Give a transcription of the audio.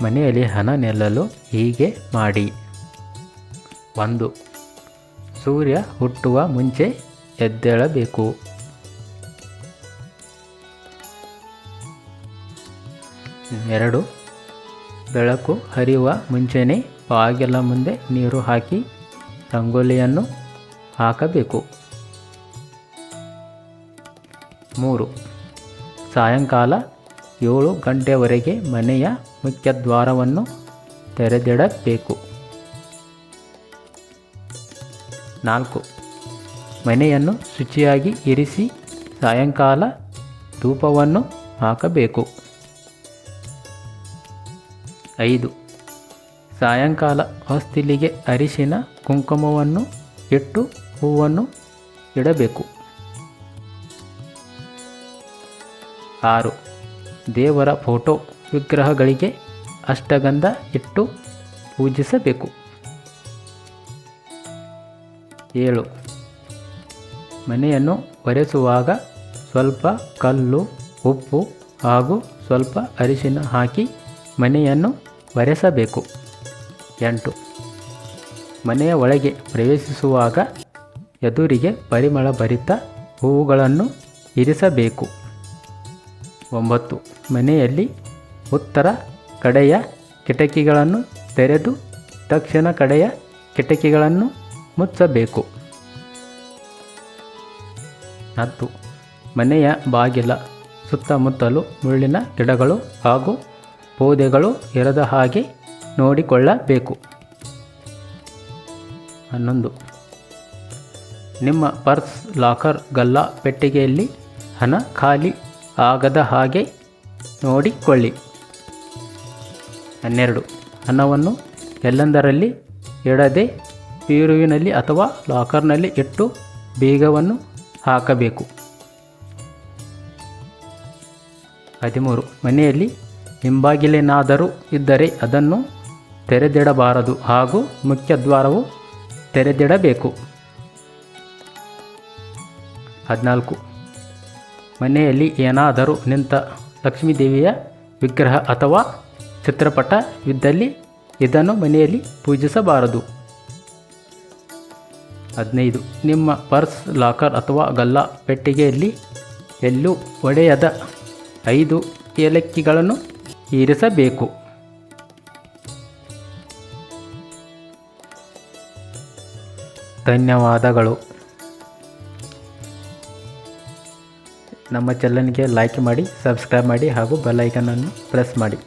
ಮನೆಯಲ್ಲಿ ಹಣ ನಿಲ್ಲಲು ಹೀಗೆ ಮಾಡಿ. 1. ಸೂರ್ಯ ಹುಟ್ಟುವ ಮುಂಚೆ ಎದ್ದೇಳಬೇಕು. 2. ಬೆಳಕು ಹರಿಯುವ ಮುಂಚೆನೇ ಬಾಗಿಲ ಮುಂದೆ ನೀರು ಹಾಕಿ ರಂಗೋಲಿಯನ್ನು ಹಾಕಬೇಕು. 3. ಸಾಯಂಕಾಲ 7 ಗಂಟೆವರೆಗೆ ಮನೆಯ ಮುಖ್ಯದ್ವಾರವನ್ನು ತೆರೆದಿಡಬೇಕು. 4. ಮನೆಯನ್ನು ಶುಚಿಯಾಗಿ ಇರಿಸಿ ಸಾಯಂಕಾಲ ಧೂಪವನ್ನು ಹಾಕಬೇಕು. 5. ಸಾಯಂಕಾಲ ಹೊಸ್ತಿಲಿಗೆ ಅರಿಶಿನ ಕುಂಕುಮವನ್ನು ಇಟ್ಟು ಹೂವನ್ನು ಇಡಬೇಕು. 6. ದೇವರ ಫೋಟೋ ವಿಗ್ರಹಗಳಿಗೆ ಅಷ್ಟಗಂಧ ಇಟ್ಟು ಪೂಜಿಸಬೇಕು. 7. ಮನೆಯನ್ನು ಒರೆಸುವಾಗ ಸ್ವಲ್ಪ ಕಲ್ಲು, ಉಪ್ಪು ಹಾಗೂ ಸ್ವಲ್ಪ ಅರಿಶಿನ ಹಾಕಿ ಮನೆಯನ್ನು ಒರೆಸಬೇಕು. 8. ಮನೆಯ ಒಳಗೆ ಪ್ರವೇಶಿಸುವಾಗ ಎದುರಿಗೆ ಪರಿಮಳಭರಿತ ಹೂವುಗಳನ್ನು ಇರಿಸಬೇಕು. 9. ಮನೆಯಲ್ಲಿ ಉತ್ತರ ಕಡೆಯ ಕಿಟಕಿಗಳನ್ನು ತೆರೆದು ದಕ್ಷಿಣ ಕಡೆಯ ಕಿಟಕಿಗಳನ್ನು ಮುಚ್ಚಬೇಕು. 10. ಮನೆಯ ಬಾಗಿಲ ಸುತ್ತಮುತ್ತಲು ಮುಳ್ಳಿನ ಗಿಡಗಳು ಹಾಗೂ ಪೊದೆಗಳು ಇರದ ಹಾಗೆ ನೋಡಿಕೊಳ್ಳಬೇಕು. 11. ನಿಮ್ಮ ಪರ್ಸ್, ಲಾಕರ್, ಗಲ್ಲ ಪೆಟ್ಟಿಗೆಯಲ್ಲಿ ಹಣ ಖಾಲಿ ಆಗದ ಹಾಗೆ ನೋಡಿಕೊಳ್ಳಿ. 12. ಹಣವನ್ನು ಎಲ್ಲೆಂದರಲ್ಲಿ ಇಡದೆ ಬೀರುವಿನಲ್ಲಿ ಅಥವಾ ಲಾಕರ್ನಲ್ಲಿ ಇಟ್ಟು ಬೀಗವನ್ನು ಹಾಕಬೇಕು. 13. ಮನೆಯಲ್ಲಿ ಹಿಂಬಾಗಿಲೇನಾದರೂ ಇದ್ದರೆ ಅದನ್ನು ತೆರೆದಿಡಬಾರದು ಹಾಗೂ ಮುಖ್ಯದ್ವಾರವು ತೆರೆದಿಡಬೇಕು. 14. ಮನೆಯಲ್ಲಿ ಏನಾದರೂ ನಿಂತ ಲಕ್ಷ್ಮೀದೇವಿಯ ವಿಗ್ರಹ ಅಥವಾ ಚಿತ್ರಪಟವಿದ್ದಲ್ಲಿ ಇದನ್ನು ಮನೆಯಲ್ಲಿ ಪೂಜಿಸಬಾರದು. 15. ನಿಮ್ಮ ಪರ್ಸ್, ಲಾಕರ್ ಅಥವಾ ಗಲ್ಲ ಪೆಟ್ಟಿಗೆಯಲ್ಲಿ ಎಲ್ಲೂ ಒಡೆಯದ 5 ಏಲಕ್ಕಿಗಳನ್ನು ಇರಿಸಬೇಕು. ಧನ್ಯವಾದಗಳು. ನಮ್ಮ ಚಾನಲ್ಗೆ ಲೈಕ್ ಮಾಡಿ, ಸಬ್ಸ್ಕ್ರೈಬ್ ಮಾಡಿ ಹಾಗೂ ಬೆಲ್ ಐಕಾನ್ ಅನ್ನು ಪ್ರೆಸ್ ಮಾಡಿ.